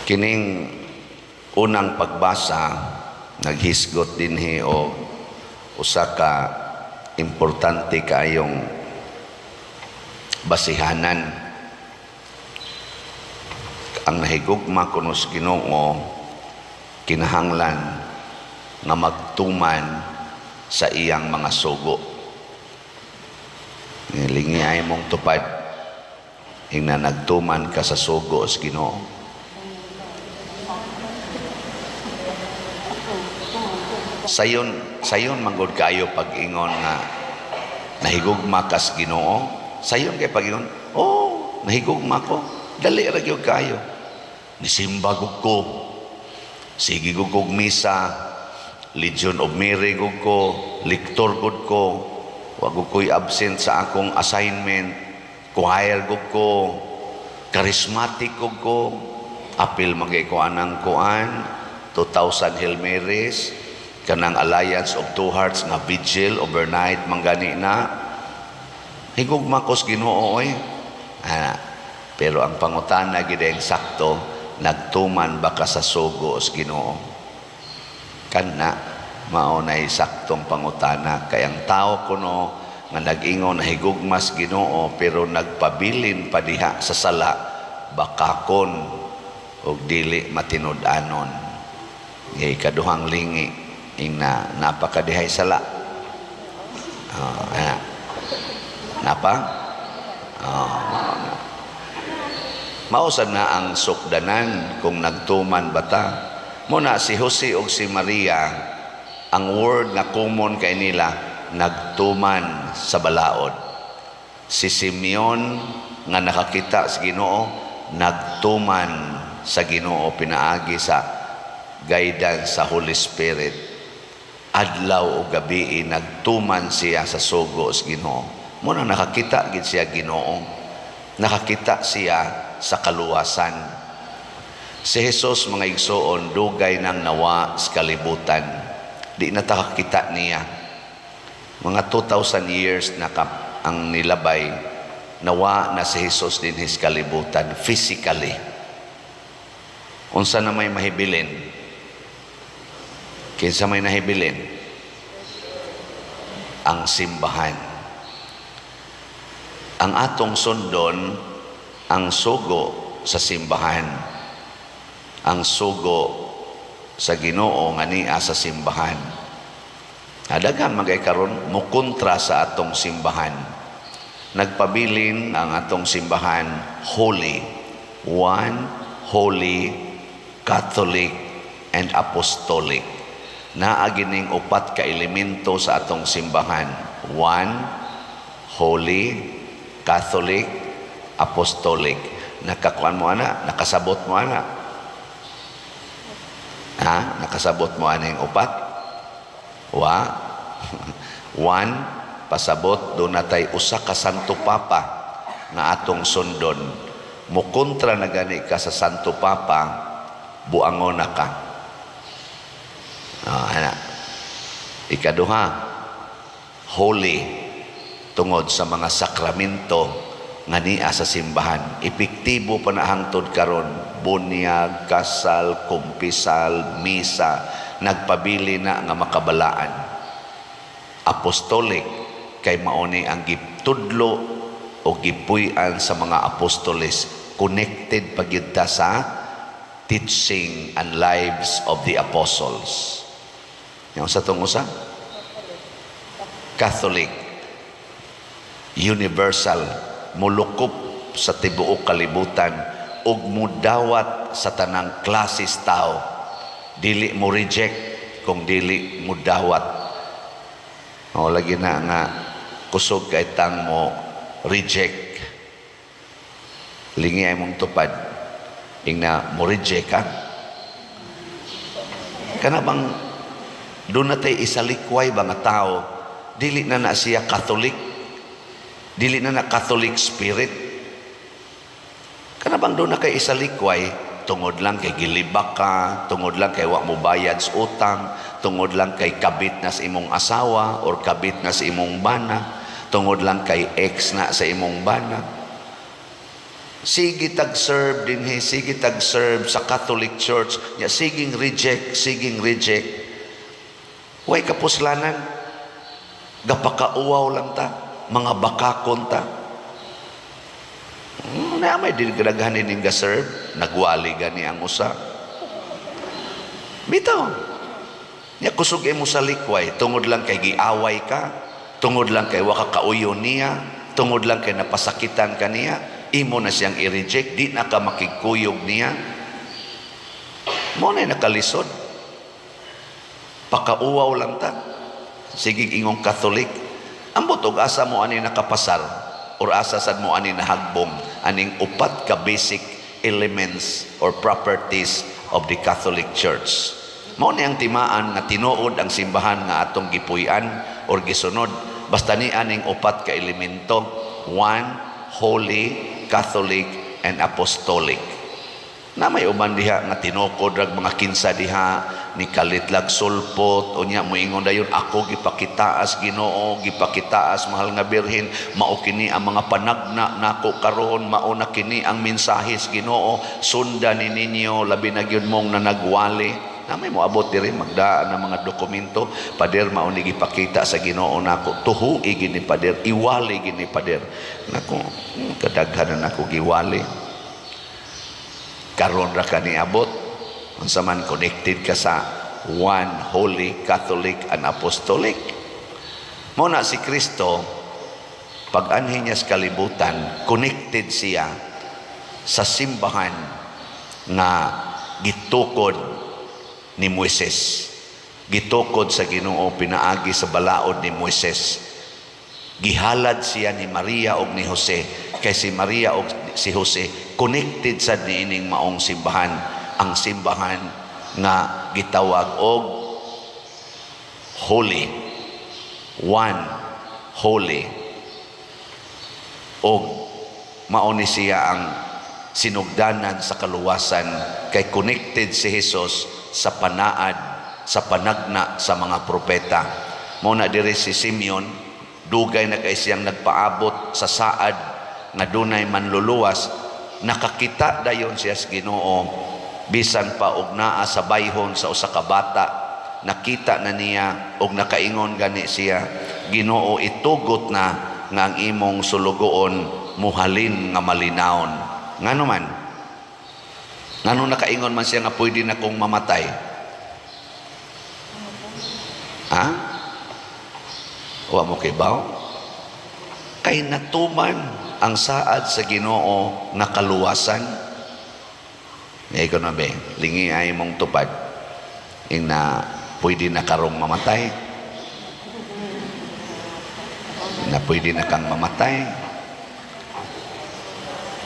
Kining unang pagbasa, naghisgot dinhi o usa ka importante kayong basihanan. Ang nahigugma kuno sa Ginoo kinahanglan nga magtuman sa iyang mga sugo. Lingi ay mong tupad ing na nagtuman ka sa sugo sa Ginoo. Sayon manggod kayo pag-ingon nga nahigugma ka sa Ginoo. Sayon kay pag-ingon, oh, nahigugma ko. Dali ra gyud kayo. Nisimba gud ko. Sige gud kog misa, Legion of Mary gud ko, liktor gud ko. Wa gud ko'y absent sa akong assignment. Choir gud ko, charismatic gud ko. Apil magay ko anang kuan, 2,000 Hail Marys, kanang Alliance of Two Hearts nga vigil overnight manggani na. Higugma ko sa Ginoo oy. Pero ang pangutana gid sakto, nagtuman ba ka sa sugo sa Ginoo? Kana mao nay saktong pangutana kay ang tao kuno nga nag-ingon higugma sa Ginoo pero nagpabilin pa diha sa sala, bakakon og dili matinud-anon. Ikaduhang lingi ing napakadihay sala. Napa? Mausad na ang sukdanan kung nagtuman bata. Muna si Jose o si Maria, ang word na common kay nila, nagtuman sa balaod. Si Simeon nga nakakita sa Ginoo, nagtuman sa Ginoo pinaagi sa guidance sa Holy Spirit. Adlaw o gabi nagtuman siya sa sugo sa Ginoo. Muna nakakita gid siya Ginoo. Nakakita siya sa kaluwasan. Si Jesus, mga igsoon, dugay nang nawa sa kalibutan. Di natakakita niya. Mga 2,000 years na ang nilabay, nawa na si Jesus din his kalibutan physically. Unsa na may mahibilin? Kinsa may nahibilin? Ang simbahan. Ang atong sundon, ang sugo sa simbahan. Ang sugo sa Ginoo nga niya sa simbahan. Adagan magay karon mukontra sa atong simbahan. Nagpabilin ang atong simbahan holy. One, holy, Catholic, and apostolic. Naagining upat ka elemento sa atong simbahan. One, holy, Catholic, apostolic. Nakakuan mo ana, nakasabot mo ana. Nakasabot mo ana yung upat? One, pasabot doon natay usa ka Santo Papa na atong sundon. Mukontra na gani ka sa Santo Papa, buangon na ka. Ikaduha, holy, tungod sa mga sakramento nga niya sa simbahan. Epektibo pa na hangtod karon, bunyag, kasal, kumpisal, misa, nagpabili na nga makabalaan. Apostolic, kay mauni ang gitudlo o gipuy-an sa mga apostoles, connected pagyud sa teaching and lives of the apostles. Yung sa itong usa? Catholic, universal, mulukop sa tibuok kalibutan ug mudawat sa tanang klases tao. Dili mo reject kung dili mo dawat. O lagi na nga kusog kay tang mo reject. Lingi ay mong tupad ing na mo reject ka. Kana bang doon natay isalikway ba nga tao, dili na na siya Catholic, dili na na Catholic spirit. Kana bang doon na kay isalikway, tungod lang kay gilibak ka, tungod lang kay wa mo bayad sa utang, tungod lang kay kabit na sa imong asawa or kabit na sa imong bana, tungod lang kay ex na sa imong bana. Sige tag-serve din, sige tag-serve sa Catholic Church. Ya, siging reject. Huwag kapuslanan. Gapakauaw lang ta. Mga bakakon ta. Na may dinaghanin ng ga-serve. Nagwali gani ang usa. Bitaw. Ya, kusog mo sa likway. Tungod lang kay giaway ka. Tungod lang kay waka kauyon niya. Tungod lang kay napasakitan ka niya. Imo na siyang i-reject. Di na ka makikuyog niya. Mo na nakalisod. Pakauaw lang ta. Sige ingong Catholic. Ambot og asa mo ani nakapasar or asa sad mo ani nahagbong aning upat ka basic elements or properties of the Catholic Church. Mao ni ang timaan nga tinuod ang simbahan nga atong gipuy-an or gisunod basta ni aning upat ka elemento: one, holy, Catholic, and apostolic. Na may uman diha nga tinukod rag mga kinsa diha ni kalitlag sulpot unya moingon dayon ako gipakitaas Ginoo, gipakitaas mahal nga birhen, mao kini ang mga panagna nako karon, mao na kini ang mensahis Ginoo, sundan ni ninyo labi na gyud mong nanagwali. Na may moabot diri magdaan ng mga dokumento, pader mao ni gipakita sa Ginoo nako, tuhui gini pader, iwali gini pader. Nako kadaghanan nako giwali. Karon ra ka niabot unsa man connected ka sa one, holy, Catholic, and apostolic. Mo na si Kristo pag anhin niya sa kalibutan, connected siya sa simbahan nga gitukod ni Moises. Gitukod sa Ginoo pinaagi sa balaod ni Moises. Gihalad siya ni Maria og ni Jose, kay si Maria og si Jose connected sa niining maong simbahan, ang simbahan nga gitawag og holy, one, holy. Og mao ni siya ang sinugdanan sa kaluwasan, kay connected si Jesus sa panaad, sa panagna sa mga propeta. Mao na diri si Simeon, dugay na kay siyang nagpaabot sa saad nga dunay manluluwas, nakakita dayon siya sa Ginoo bisan pa og naa sa bayhon sa usa ka bata, nakita na niya og nakaingon gani siya, Ginoo, itugot na nga ang imong sulugoon muhalin nga malinawon. Ngano man? Ngano nakaingon man siya nga pwede na kong mamatay? Ha? Wa mo kibaw? Kay natuman ang saad sa Ginoo nga kaluwasan. Ngayon ko na ba, lingi ay mong tupad ing na pwede na karong mamatay, na pwede na kang mamatay.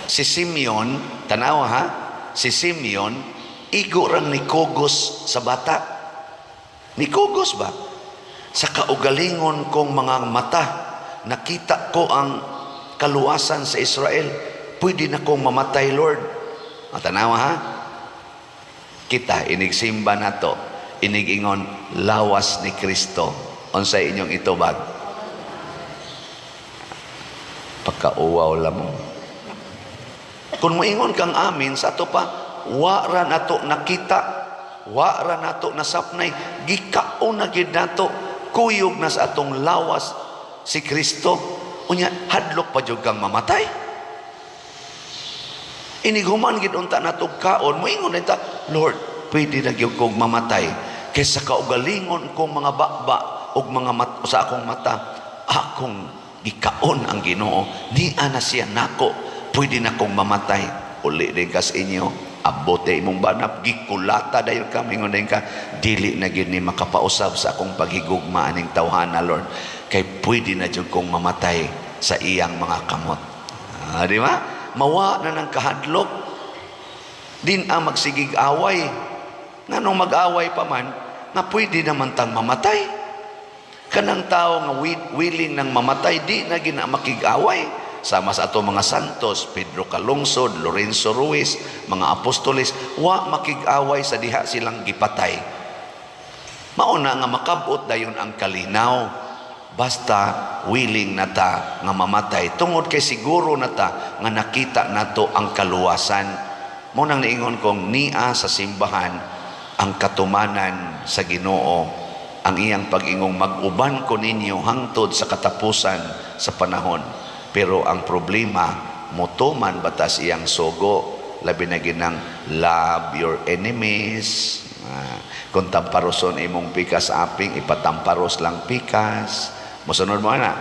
Si Simeon, tanawa ha, si Simeon igo rang ni Kugos sa bata. Ni Kugos ba? Sa kaugalingon kong mga mata, nakita ko ang kaluwasan sa Israel, pwede na kong mamatay, Lord. Tanawa ha, kita inigsimba na to, inigingon lawas ni Kristo. Unsay inyong itubag? Pagkauwaw lamang. Kung moingon kang amin sa ato pa, wara nato nakita, wara nato nasapnay, gikaon na gid nato, kuyog na sa atong lawas si Kristo. Unya hadlok pa jud kang mamatay. Iniguman gid unta nato kaon, moingon nita, Lord, pwede na gyud kong mamatay kaysa kaugalingon kong mga bakba og mga sa akong mata, akong gikaon ang Ginoo, di ana siya nako, pwede na kong mamatay. Uli din kas inyo, abote imong banap, gikulata dayon ka, mingon din ka, dili na gyud ni makapausab sa akong paghigugma aning tawhana, Lord, kay pwede na jud kong mamatay sa iyang mga kamot. Di ba? Mawa na ng kahadlok, din ang magsigig away. Nganong mag-away pa man, na pwede naman tang mamatay. Kanang tao nga willing nang mamatay, di na gina makig-away. Sama sa ato mga santos, Pedro Calungsod, Lorenzo Ruiz, mga apostoles, wa makig-away sa diha silang gipatay. Mauna nga makabot dayon ang kalinaw basta willing na ta nga mamatay tungod kay siguro na ta nga nakita nato ang kaluwasan. Mo nang niingon kong niya sa simbahan ang katumanan sa Ginoo, ang iyang pag-ingong mag-uban ko ninyo hangtod sa katapusan sa panahon. Pero ang problema, mutuman batas iyang sugo, labi na ginang love your enemies. Kung tamparoson imong pikas aping, ipatamparos lang pikas. Musunod mo na.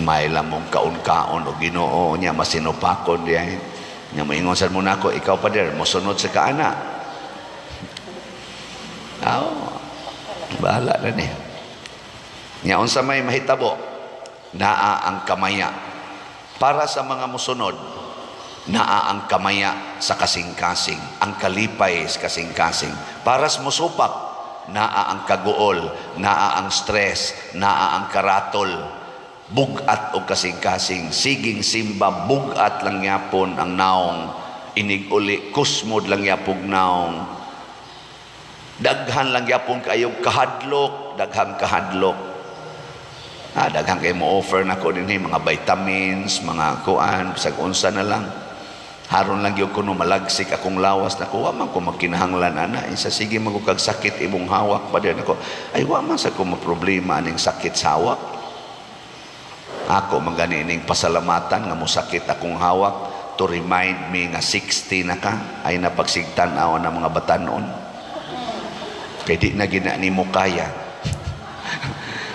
May lamong kaon-kaon o Ginoo niya masinupakon diya. Nya moingon sad mo nako, ikaw pa der mosunod sa kaana. Bahala na ni. Nya unsa may mahitabo? Naa ang kamaya. Para sa mga musunod, naa ang kamaya sa kasing-kasing, ang kalipay sa kasing-kasing. Para sa musupak, naa ang kaguol, naa ang stress, naa ang karatol, bugat o kasing-kasing. Siging simba, bugat lang yapon ang naong, inig-uli, kusmod lang yapog naong, daghan lang yapon kayong kahadlok, daghang kahadlok. Daghang kayo mo-offer na ko din mga vitamins, mga kuan, sa unsa na lang. Haron lang yung kuno malagsik akong lawas na ko, waman ko magkinahanglan ana. Isa sige magukag sakit imong hawak pa din ako. Ay waman sa ko maproblema aning sakit sa hawak. Ako maganing pasalamatan nga mo sakit akong hawak to remind me nga 60 na ka ay napagsigtan-aw ng mga batanon. Kaya di na gina ni mo kaya.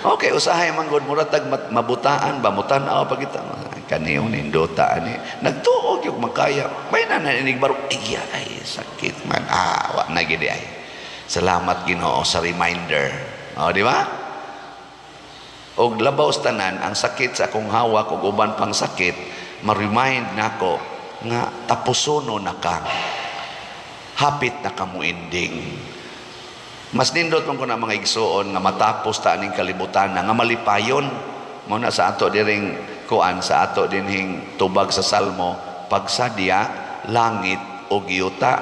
Okay, usahay manggod muratag mabutaan ba mutan-aw pag kita kaniyo nindota ani nagtuog yung makaya may naninig baro ay sakit man wa na gid ay salamat Ginoo sa reminder di ba og labaw tanan ang sakit sa akong hawak ug uban pang sakit ma-remind nako nga tapusono na ka hapit na ka mo ending. Mas nindot man ko na mga igsuon nga matapos ta aning kalibutan nga malipayon mo na sa ato diring kuan sa ato dinhing tubag sa salmo pagsadya langit o giyuta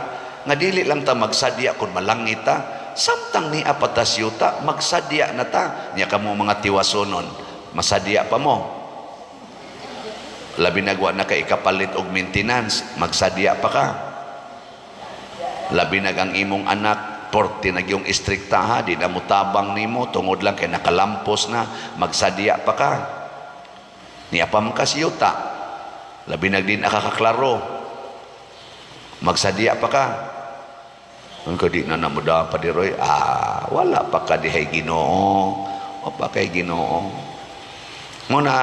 nga dili lang ta magsadya kun malangit ta samtang ni apatas yuta magsadya na ta nya kamo mga tiwasonon masadya pa mo labi nagwa na kay ikapalit og maintenance magsadya pa ka labi nag ang imong anak porte nagyong istriktaha di na mutabang nimo tungod lang kay nakalampos na magsadya pa ka niya pa man kasiyuta labi nagdin akakaklaro magsadya pa ka ang kadi na namuda pa diroy wala pa ka dihay Ginoo o pa kay Ginoo muna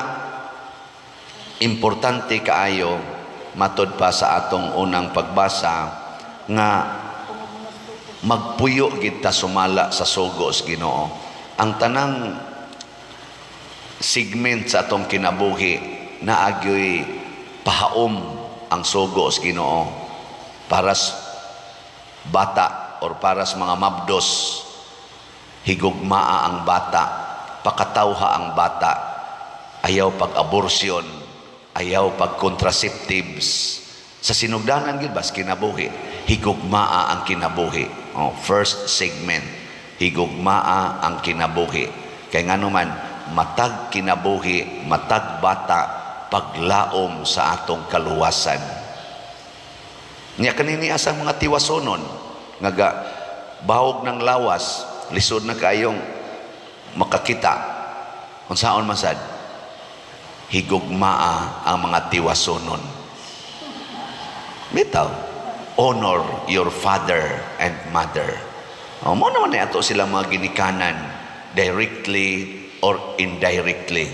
importante kaayo matod pa sa atong unang pagbasa nga magpuyo kita sumala sa sugos Ginoo. Ang tanang segment sa atong kinabuhi na agyoy pahaom ang sugos Ginoo para sa bata or para sa mga mabdos higugmaa ang bata pakatawha ang bata ayaw pag-abortion ayaw pag-contraceptives sa sinugdanan gid bas kinabuhi higugmaa ang kinabuhi. First segment, higugmaa ang kinabuhi. Kaya nga naman, matag kinabuhi, matag bata, paglaom sa atong kaluwasan. Niya kanini asang mga tiwasonon, nga bahog ng lawas, lisod na kayong makakita. Kung saan masad, higugmaa ang mga tiwasonon. Bitaw. Honor your father and mother. Mo naman na ato sila mga ginikanan directly or indirectly.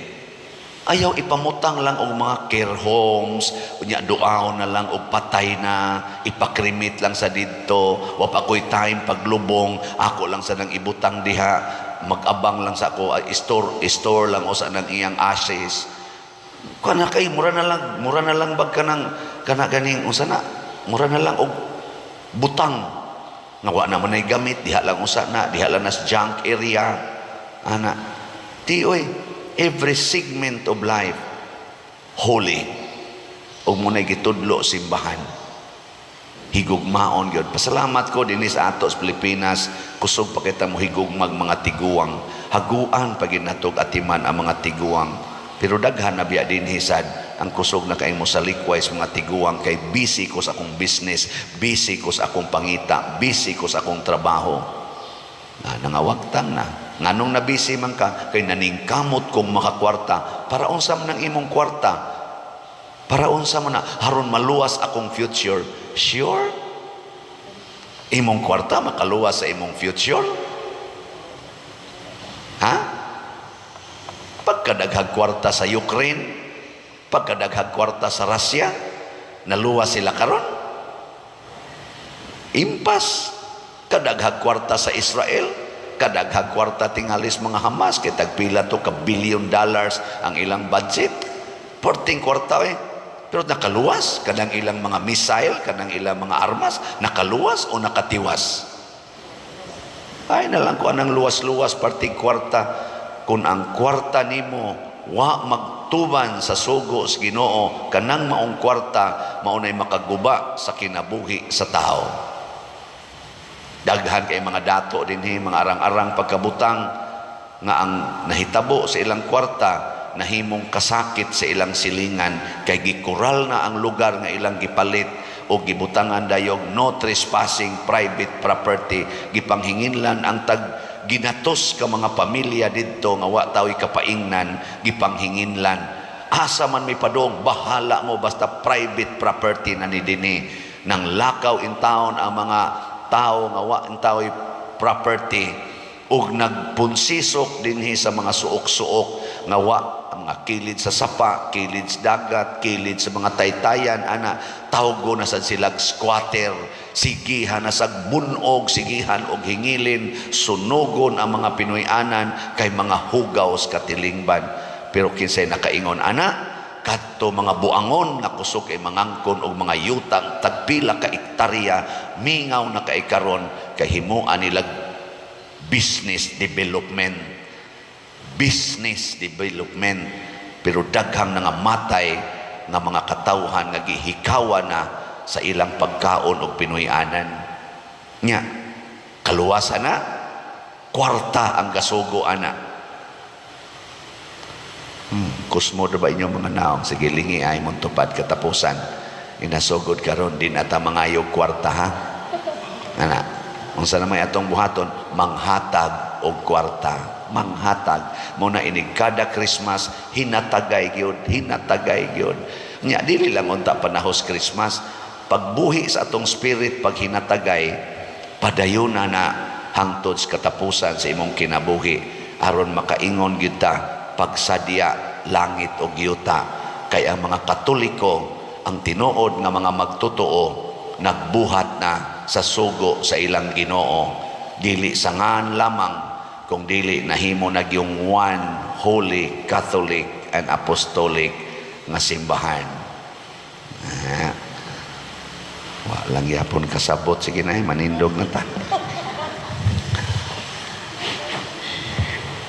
Ayaw ipamutang lang og mga care homes, unya duaw na lang og patay na, ipakrimit lang sa didto, wa pa koy time paglubong, ako lang sa nang ibutang diha, magabang lang sa ako, store lang o sa nang iyang ashes. Kana kay mura na lang bag kanang kana ganing unsa na mura na lang og butang nga wa na man ay gamit diha lang usa na diha lang nas junk area ana tioy every segment of life holy og mo na gitudlo simbahan higugmaon gyud. Pasalamat ko dinhi sa ato sa Pilipinas, kusog pa kita mo higugmag mga tiguang. Haguan pagid natog atiman ang mga tiguang. Pero daghan na biya dinhi sad ang kusog na kay mo sa likway sa mga tiguang kay busy ko sa akong business, busy ko sa akong pangita, busy ko sa akong trabaho. Nangawagtang na. Nganong na busy man ka kay naningkamot kong makakwarta. Para unsa man ang imong kwarta? Para unsa man na haron maluwas akong future? Sure? Imong kwarta makaluwas sa imong future? Ha? Pagkadaghag kwarta sa Ukraine, pagkadaghag kwarta sa Russia, naluwas sila karon? Impas. Kadaghag kwarta sa Israel, kadaghag kwarta tingalis mga Hamas, kay tagpila to ka $1 billion ang ilang budget. Porting kwarta pero nakaluwas kanang ilang mga missile, kanang ilang mga armas, nakaluwas o nakatiwas? Ay nalang ko anang luwas-luwas parting kwarta. Kung ang kwarta nimo wa magtuban sa sugo sa Ginoo, kanang maong kwarta maunay makaguba sa kinabuhi sa tao. Daghan kay mga dato dinhi, mga arang-arang pagkabutang nga ang nahitabo sa ilang kwarta nahimong kasakit sa ilang silingan kay gikural na ang lugar nga ilang gipalit o gibutangan dayog no trespassing private property. Gipanghinginlan ang ginatos ka mga pamilya didto nga wa tao'y kapaingnan, gipanghinginlan. Asa man may padong, bahala mo basta private property na ni dinhi. Nang lakaw in town ang mga tao nga wa in tao'y property ug nagpunsisok dinhi sa mga suok-suok nga wa ang mga kilid sa sapa, kilid sa dagat, kilid sa mga taytayan, ana tawgo na sad silag squatter. Sigihan na sag bunog, sigihan og hingilin, sunugon ang mga Pinoyanan kay mga hugaw sa katilingban. Pero kinsay nakaingon ana kadto mga buangon nga kusog kay mangangkon og mga yutang tagpila ka ektarya, mingaw na kay karon kay himuan nila business development. Business development. Pero daghang nga matay nga mga katawhan nga gihikawa na sa ilang pagkaon og Pinoyanan. Nya, kaluwasan na, kwarta ang gasugo ana. Kusmo ba inyong mga naong? Sige, lingi ay mong tupad katapusan. Inasugod karon din ata mangayog kwarta ha. Ana, kung saan naman atong buhaton, manghatag og kwarta. Manghatag. Muna inig kada Christmas, hinatagay gyud, hinatagay gyud. Nya, dili lang unta panahos Christmas. Pagbuhi sa atong spirit, pag hinatagay, padayuna na hangtod sa katapusan sa imong kinabuhi. Aron makaingon gyud ta pagsadya langit o yuta. Kay ang mga Katoliko, ang tinuod nga mga magtotoo, nagbuhat na sa sugo sa ilang Ginoo. Dili sangan lamang, kung dili nahimo na yung one holy Catholic and Apostolic nga simbahan. Walang yapon kasabot. Sige na, manindog na ta.